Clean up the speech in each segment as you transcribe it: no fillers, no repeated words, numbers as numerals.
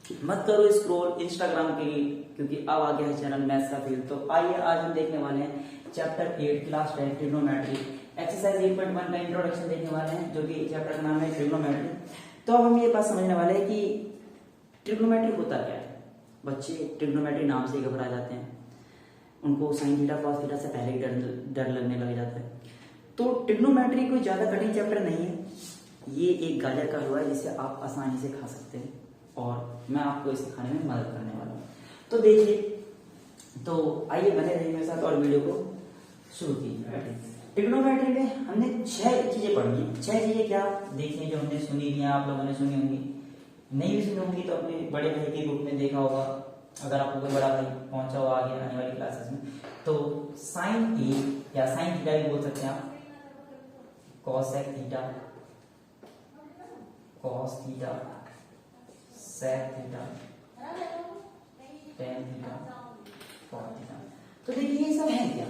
मत करो scroll Instagram के लिए, क्योंकि अब आ गया है चैनल मैथ्स का फील्ड। तो आइए आज हम देखने वाले हैं चैप्टर 8 क्लास 10 ट्रिग्नोमेट्री एक्सरसाइज 8.1 का इंट्रोडक्शन देखने वाले हैं, जो कि चैप्टर का नाम है ट्रिग्नोमेट्री। तो अब हम ये बात समझने वाले हैं कि ट्रिग्नोमेट्री होता क्या है। बच्चे ट्रिग्नोमेट्री नाम से ही घबरा जाते हैं, उनको साइन थीटा कॉस थीटा से पहले ही डर लगने लग जाता है। तो ट्रिग्नोमेट्री कोई ज्यादा कठिन चैप्टर नहीं है, ये एक गाजर का हलवा है जिसे आप आसानी से खा सकते हैं और मैं आपको इसे खाने में मदद करने वाला हूँ। तो देखिए, तो आइए बने रहिए मेरे साथ और वीडियो को शुरू कीजिए। ट्रिग्नोमेट्री में हमने 6 चीजें पढ़ी हैं। 6 चीजें क्या देखिए जो हमने सुनी नहीं, आप लोगों ने सुनी होंगी, नहीं भी सुनी होंगी तो अपने बड़े भाई के ग्रुप में देखा होगा, अगर आपको कोई बड़ा भाई पहुंचा हुआ आगे आने वाली क्लासेस में। तो साइन ए या साइन थीटा भी बोल सकते हैं आप, cosec theta, cos theta, sec theta, tan theta, cot theta. तो देखिए ये सब है क्या,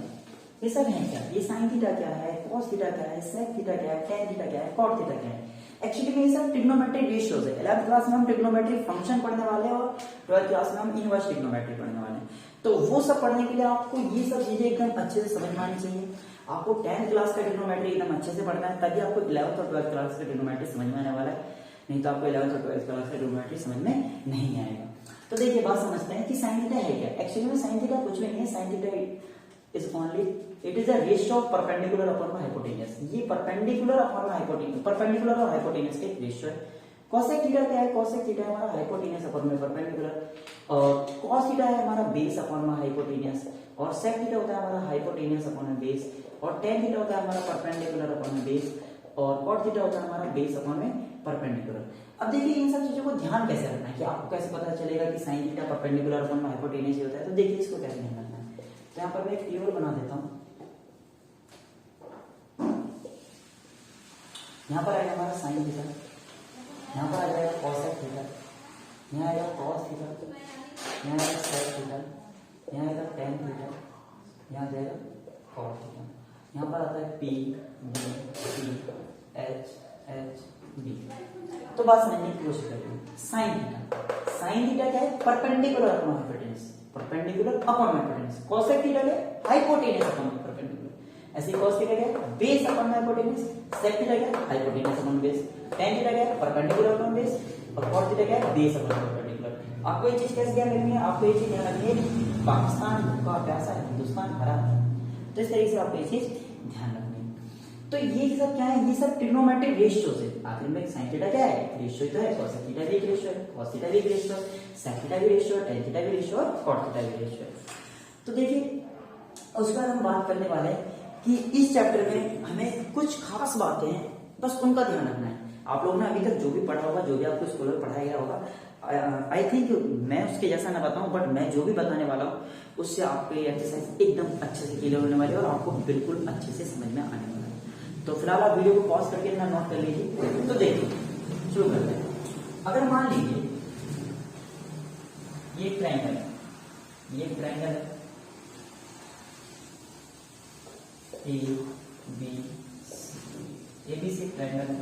ये सब है क्या, ये साइन थीटा क्या है, कॉस थीटा क्या है, सेक थीटा क्या है, टेन थीटा क्या है, कॉट थीटा क्या है। एक्चुअली में ये सब ट्रिग्नोमेट्री रेशियोज है। 11th क्लास में हम ट्रिग्नोमेट्री फंक्शन पढ़ने वाले हैं और 12th क्लास में हम इनवर्स ट्रिग्नोमेट्री पढ़ने वाले हैं। तो वो सब पढ़ने के लिए आपको ये सब चीजें एकदम अच्छे से समझ में आनी चाहिए। आपको 10th क्लास का ट्रिग्नोमेट्री एकदम अच्छे से पढ़ना है, तभी आपको 11th और 12th क्लास का ट्रिग्नोमेट्री समझ में आने वाला है, नहीं तो आपको 11th और 12th क्लास का ट्रिग्नोमेट्री समझ में नहीं आएगा। तो देखिए बात समझते हैं कि साइन थीटा है क्या। एक्चुअली में साइन थीटा कुछ भी नहीं है, sine theta is only it is the ratio of perpendicular upon hypotenuse. ये परपेंडिकुलर अपॉन हाइपोटेन्यूस, परपेंडिकुलर और हाइपोटेन्यूस का एक रेशियो है। कोसेक थीटा क्या है, कोसेक थीटा हमारा हाइपोटेन्यूस अपॉन में परपेंडिकुलर, और कॉस थीटा है हमारा बेस अपॉन में हाइपोटेन्यूस, और सेक थीटा होता है हमारा हाइपोटेन्यूस अपॉन में बेस, और टेन थीटा होता है हमारा परपेंडिकुलर अपॉन में बेस, और कॉट थीटा होता है हमारा बेस अपॉन में परपेंडिकुलर। अब देखिए इन सब चीजों को ध्यान कैसे रखना है कि आपको कैसे पता चलेगा कि साइन थीटा परपेंडिकुलर अपॉन में हाइपोटेन्यूस होता है। तो देखिए इसको कैसे ध्यान रखना है। तो यहाँ पर मैं एक टेबल बना देता हूँ। यहाँ पर आएगा हमारा साइन थीटा, यहाँ पर आ जाएगा कॉसेक थीटा, यहाँ आएगा कॉस थीटा, यहाँ आएगा सेक थीटा, यहाँ आएगा टेन थीटा, यहाँ जाएगा कॉट थीटा। यहाँ पर आता है P D C H H B. तो बात समझने की कोशिश करते हैं। साइन थीटा, साइन थीटा क्या है, perpendicular upon hypotenuse, perpendicular upon hypotenuse. Cosec theta क्या है, हाइपोटेन्यूस अपॉन परपेंडिकुलर। ऐसे कॉस थीटा क्या है, base upon hypotenuse, sec theta क्या है, hypotenuse upon base, tan theta क्या है, परपेंडिकुलर अपॉन बेस, और कॉट थीटा क्या है, बेस अपॉन परपेंडिकुलर। आपको ये चीज कैसे ध्यान रखनी है, आपको ये चीज ध्यान रखनी है पाकिस्तान भूखा प्यासा है, हिंदुस्तान हरा है। तो इस तरीके से आपको ये चीज ध्यान रखनी है। तो ये सब क्या है, ये सब ट्रिग्नोमेट्री रेशियोज है। आखिर में साइन थीटा क्या है, रेशियो तो है, कोसेक थीटा भी एक रेशियो है, कॉस थीटा भी एक रेशियो है, सेक थीटा भी रेशियो है, टेन थीटा भी रेशियो है, कॉट थीटा भी रेशियो है। तो देखिए उसके बाद हम बात करने वाले हैं कि इस चैप्टर में हमें कुछ खास बातें हैं, बस उनका ध्यान रखना है। आप लोगों ने अभी तक जो भी पढ़ा होगा, जो भी आपको स्कूल में पढ़ाया गया होगा, आई थिंक मैं उसके जैसा ना बताऊं, बट मैं जो भी बताने वाला हूं उससे आपको ये एक्सरसाइज एकदम अच्छे से क्लियर होने वाली है और आपको बिल्कुल अच्छे से समझ में आने वाला है। तो फिलहाल आप वीडियो को पॉज करके ना नोट कर लीजिए। तो देखिए शुरू करते हैं। अगर मान लीजिए ये ट्रायंगल है, ये ट्रायंगल है ए बी सी ट्रायंगल है,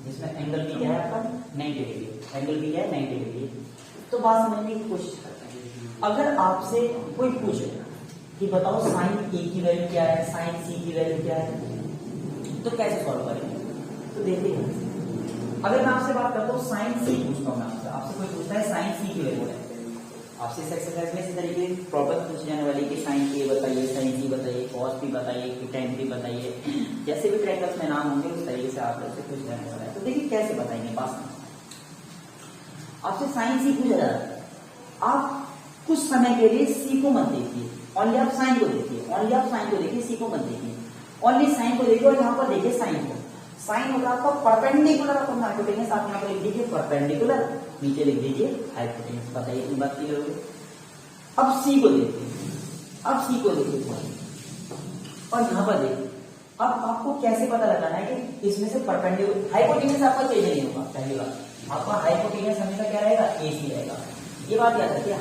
जिसमें एंगल भी क्या है आपका 90 डिग्री, एंगल भी क्या है 90 डिग्री। तो बात समझने की कोशिश करते हैं। अगर आपसे कोई पूछे कि बताओ साइन ए की वैल्यू क्या है, साइन सी की वैल्यू क्या है, तो कैसे सॉल्व करेंगे। तो देखिए अगर मैं आपसे बात करता हूँ साइन सी पूछता हूँ, मैं आपसे कोई पूछता है साइन सी की वैल्यू है, आपसे इस एक्सरसाइज में इसी तरीके की प्रॉब्लम पूछी जाने वाली कि साइन ए बताइए, साइन सी बताइए, कॉस भी बताइए, टेन भी बताइए, जैसे भी ट्रायंगल्स में नाम होंगे उस तरीके से आप लोग से पूछ जाने वाला है। तो देखिए कैसे बताएंगे। पास में आपसे साइन सी पूछा जा रहा है, आप कुछ समय के लिए सी को मत देखिए, ओनली आप साइन को देखिए, ओनली आप साइन को देखिए, सी को मत देखिए, ओनली साइन को देखिए। और यहाँ पर देखिए साइन को, साइन होगा आपका परपेंडिकुलर अपॉन हाइपोटेन्यूस। आप यहाँ पर लिख दीजिए परपेंडिकुलर, नीचे लिख दीजिए हाइपोटेन्यूस। बताइए इन बात क्लियर होगी। अब सी को देखिए, अब सी को देखिए और यहाँ पर देखिए। अब आपको कैसे पता लगाना है कि इसमें से परपेंडिकुलर, हाइपोटेन्यूस आपका चेंज नहीं होगा। पहली बात, आपका हाइपोटेन्यूस हमेशा क्या रहेगा, ए सी रहेगा। ये बात याद रखिए,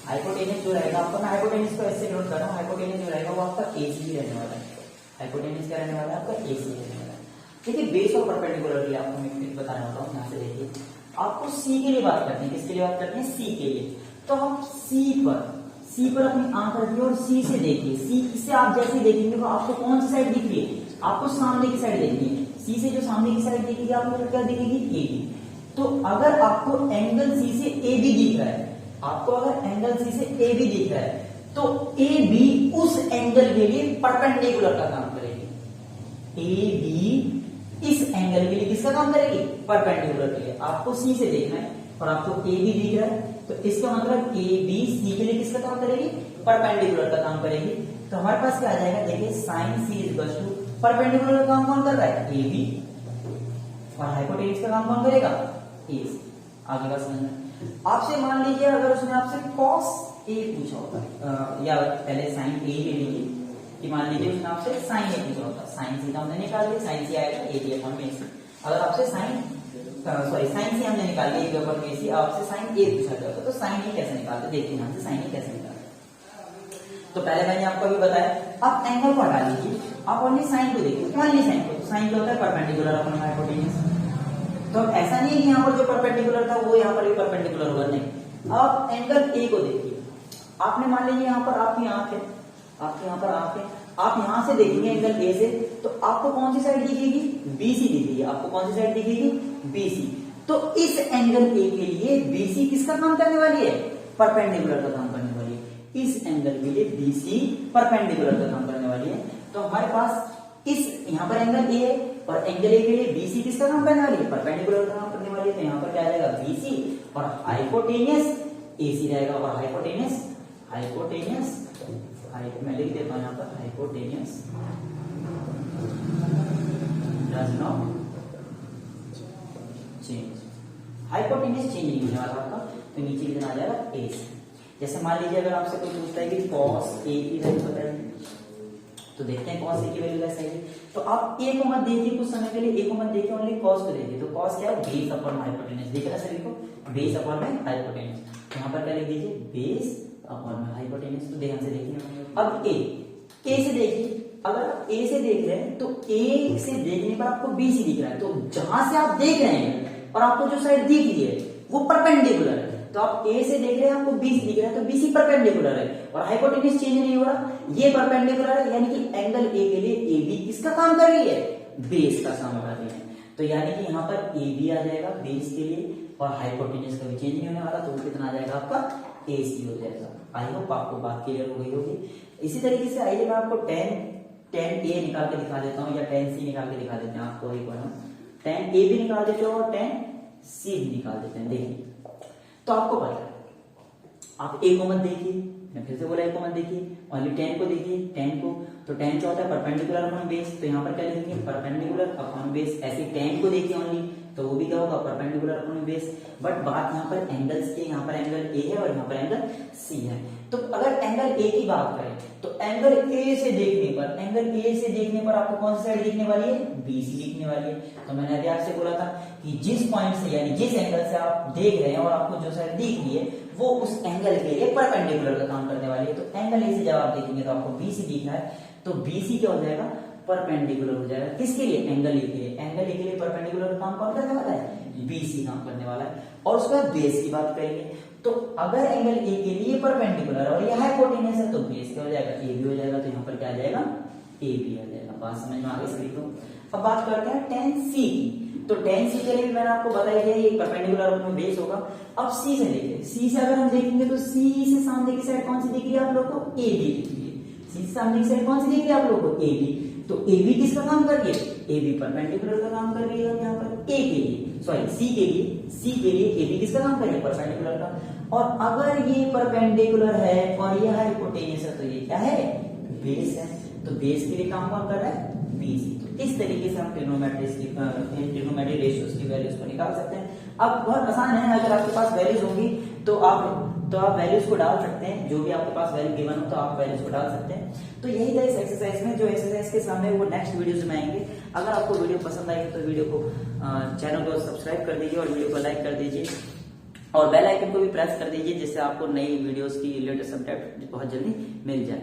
हाइपोटेन्यूस जो रहेगा आपका, मैं हाइपोटेन्यूस को ऐसे नोट कर रहा हूँ, हाइपोटेन्यूस जो रहेगा वो आपका ए सी ही रहने वाला है। हाइपोटेन्यूस क्या रहने वाला है आपका, ए सी रहने वाला है। देखिए बेस और परपेंडिकुलर के लिए आपको मैं बताना होता हूँ। यहाँ से देखिए आपको सी के लिए बात करते हैं, किसके लिए बात करते हैं, सी के लिए। तो हम सी पर अपनी आंख रखिए और सी से देखिए, सी से आप जैसे देखेंगे तो आपको कौन सी साइड दिख रही है, आपको सामने की साइड देखनी है। सी से जो सामने की साइड दिखेगी आपको क्या दिखेगी, ए बी। तो अगर आपको एंगल सी से ए बी दिख रहा है, आपको अगर एंगल सी से ए बी दिख रहा है तो ए बी उस एंगल के लिए परपेंडिकुलर का काम करेगी। ए बी इस एंगल के लिए किसका काम करेगी, परपेंडिकुलर के लिए। आपको सी से देखना है और आपको ए बी दिख रहा है, तो इसका मतलब ए बी सी के लिए किसका काम करेगी, परपेंडिकुलर का काम करेगी। तो हमारे पास क्या आ जाएगा, देखिए sine C equal to perpendicular का काम कौन कर रहा है, ए बी, और हाइपोटेन्यूज का काम कौन करेगा, ए सी। आगे बात समझना। आपसे मान लीजिए अगर उसने आपसे कॉस ए पूछा होता, या पहले साइन ए ले लीजिए कि मान लीजिए उसने आपसे साइन ए पूछा होता, साइन सी का हमने निकाल लिया, साइन सी आएगा ए बी अपॉन में सी। अगर आपसे साइन सी हमने निकाल लिया, ए बी अपॉन में सी, आपसे साइन ए पूछा जाता तो साइन ए कैसे निकालते, देखिए यहाँ से साइन ए कैसे निकालते। तो पहले मैंने आपको अभी बताया, आप एंगल को हटा लीजिए, आप ओनली साइन को देखिए, ओनली साइन को। साइन क्या होता है, परपेंडिकुलर अपॉन हाइपोटेन्यूज। तो ऐसा नहीं है कि यहाँ पर जो परपेंडिकुलर था वो यहाँ पर भी परपेंडिकुलर होगा, नहीं। आप एंगल ए को देखिए, आपने मान लीजिए यहाँ पर आपकी आंख है, आपके यहाँ पर आंख है, आप यहाँ से देखेंगे एंगल ए से, तो आपको कौन सी साइड दिखेगी, बीसी दिखेगी। आपको कौन सी साइड दिखेगी, बीसी। तो इस एंगल ए के लिए बीसी किसका काम करने वाली है, परपेंडिकुलर का काम करने वाली है। इस एंगल के लिए बीसी परपेंडिकुलर का काम करने वाली है। तो हमारे पास इस यहाँ पर एंगल ए है और एंगल ए के लिए बीसी किसका काम करने वाली है, परपेंडिकुलर का काम करने वाली है। तो यहाँ पर क्या आ जाएगा, बीसी, और हाइपोटेनियस एसी रहेगा, और हाइपोटेनियस मैं लिख देता हूं यहाँ पर, hypotenuse does not change, hypotenuse change नहीं होने वाला आपका। तो नीचे कितना आ जाएगा, ए सी। जैसे मान लीजिए अगर आपसे कोई पूछता है कि कॉस ए की वैल्यू बताइए, तो देखते हैं कॉस ए की वैल्यू कैसे है। तो आप ए को मत देखिए कुछ समय के लिए, ए को मत देखिए, ओनली कॉस को देखिए। तो कॉस क्या है, बेस अपॉन हाइपोटेन्यूज। देख रहा सभी को, बेस अपॉन में हाइपोटेन्यूज। तो यहाँ पर क्या लिख दीजिए, बेस अपॉन में हाइपोटेन्यूज। तो ध्यान से देखिए, अब ए से देखिए, अगर आप ए से देख रहे हैं तो ए से देखने पर आपको बी सी दिख रहा है। तो जहां से आप देख रहे हैं और आपको जो साइड दिख रही है वो परपेंडिकुलर है। तो आप ए से देख रहे हैं, आपको बी सी दिख रहा है, तो बी सी परपेंडिकुलर है और हाइपोटेन्यूज चेंज नहीं हो रहा, ये परपेंडिकुलर है। यानी कि एंगल ए के लिए ए बी किसका काम कर रही है, बेस का काम कर रही है। तो यानी कि यहाँ पर ए बी आ जाएगा बेस के लिए, और हाइपोटेन्यूज कभी चेंज नहीं होने वाला, तो कितना आ जाएगा आपका, ए सी हो जाएगा। आई होप आपको बात क्लियर हो गई होगी। इसी तरीके से आइए मैं आपको टेन ए निकाल के दिखा देता हूँ, या टेन सी निकाल के दिखा देते हैं आपको। एक बार हम टेन ए भी निकाल देते हैं और टेन सी भी निकाल देते हैं। देखिए तो आपको पता है, आप ए को मत देखिए, मैं फिर से बोला ए को मत देखिए, ओनली टेन को देखिए। टेन को, तो टेन क्या होता है, परपेंडिकुलर अपॉन बेस। तो यहाँ पर क्या लिखेंगे, परपेंडिकुलर अपॉन बेस। ऐसे टेन को देखिए ओनली, तो वो भी क्या होगा, परपेंडिकुलर अपॉन बेस। बट बात यहाँ पर एंगल्स की, यहाँ पर एंगल ए है और यहाँ पर एंगल सी है। तो अगर एंगल ए की बात करें तो एंगल ए से देखने पर आपको कौन सी साइड दिखने वाली है, बीसी दिखने वाली है। तो मैंने अभी आपसे बोला था कि जिस पॉइंट से, यानी जिस एंगल से आप देख रहे हैं और आपको जो साइड दिख रही है वो उस एंगल के लिए परपेंडिकुलर का काम करने वाली है। तो एंगल ए से जब आप देखेंगे तो आपको बीसी दिखना है, तो बीसी क्या हो जाएगा, परपेंडिकुलर हो जाएगा। किसके लिए, एंगल ए के लिए। एंगल ए के लिए परपेंडिकुलर का काम कौन करने वाला है, बीसी काम करने वाला है। और उसके बाद बेस की बात करेंगे, तो अगर एंगल ए के लिए परपेंडिकुलर और ये हाइपोटेन्यूज है तो बेस क्या हो जाएगा, ए बी हो जाएगा। तो यहाँ पर क्या आ जाएगा, ए बी आ जाएगा। बात समझ में आ गई सभी को। अब बात करते हैं टेन सी की। तो टेन सी के लिए मैंने आपको बताया गया ये परपेंडिकुलर अपॉन बेस होगा। अब सी से देखिए, सी से अगर हम देखेंगे तो सी से सामने की साइड कौन सी दिख रही है आप लोग को, ए बी दिख रही है। सी से सामने की साइड कौन सी दिख रही है आप लोग को, ए बी। तो ए बी किसका काम कर रही है, ए बी परपेंडिकुलर का काम कर रही है। यहाँ पर ए के लिए, सॉरी सी के लिए ए बी किसका काम कर रही है, परपेंडिकुलर का। और अगर ये परपेंडिकुलर है और ये हाइपोटेन्यूज है तो ये क्या है, बेस है। तो बेस के लिए काम कौन कर रहा है, बीसी। तो इस तरीके से हम ट्रिग्नोमेट्री रेशियोज की वैल्यूज को निकाल सकते हैं। अब बहुत आसान है, अगर आपके पास वैल्यूज होंगी तो आप वैल्यूज को डाल सकते हैं, जो भी आपके पास वैल्यू गिवन हो तो आप वैल्यूज को डाल सकते हैं। तो यही था इस एक्सरसाइज में। जो एक्सरसाइज के सामने वो नेक्स्ट वीडियोज में आएंगे। अगर आपको वीडियो पसंद आएगी तो वीडियो को चैनल को सब्सक्राइब कर दीजिए और वीडियो को लाइक कर दीजिए और बेल आइकन को भी प्रेस कर दीजिए, जिससे आपको नई वीडियोस की लेटेस्ट अपडेट बहुत जल्दी मिल जाए।